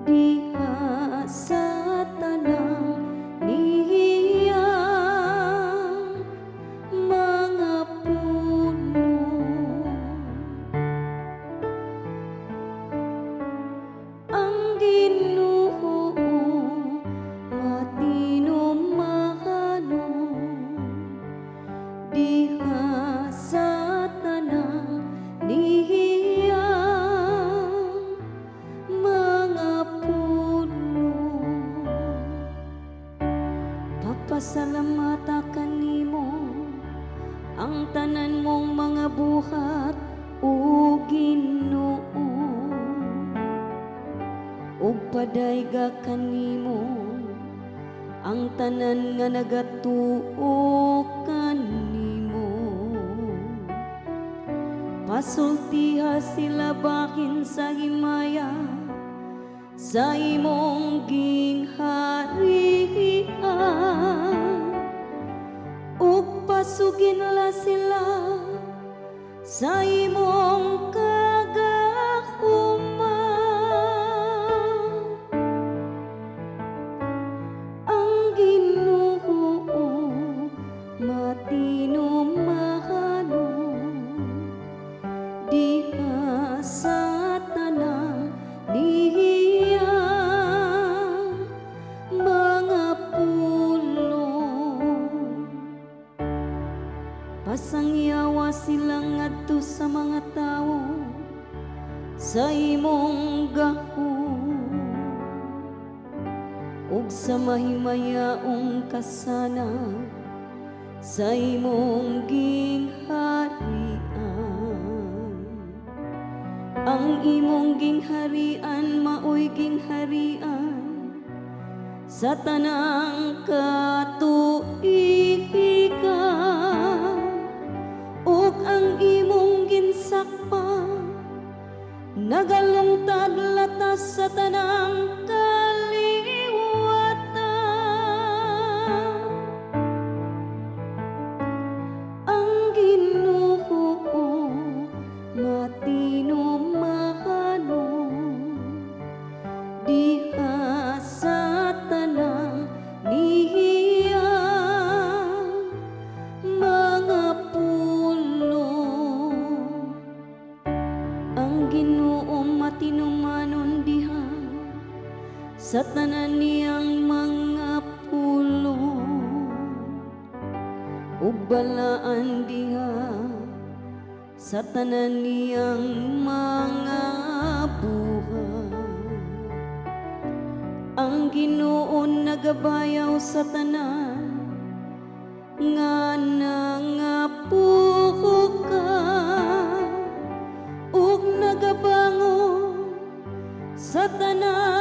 diha sa tanang nihiyang mga puno. Ang Ginoo matino mahano diha sa tanang nihiyang mga puno. Papasalamata kanimo ang tanan mong mga buhat o Ginoo, ug padayga kanimo ang tanan nga nagatuo kanimo. Pasultiha sila bahin sa himaya sa imong gingharian, ug pasuginla sila sa imong kagahuman. Ang Ginoo matino mahano diha sa tanang nihiyang mga pulo. Pasangyawa silang ngadto sa mga tao sa imong gahom, ug sa mahimayaong kasana sa imong gingharian. Ang imong gingharian maoy gingharian sa tanang katuigan, ug ang imong ginsakpan nagalungtad latas sa tanang kaliwatan. Ang Ginoo matino mahano diha sa tanang nihiyang mga pulo. Ang Ginoo matinumanon diha sa tanan niyang mga pulo, ug balaan diha sa tanan niyang mga buhat. Ang Ginoo nagabayaw sa tanan nga nangapuhukan, ug nagabangon sa tanan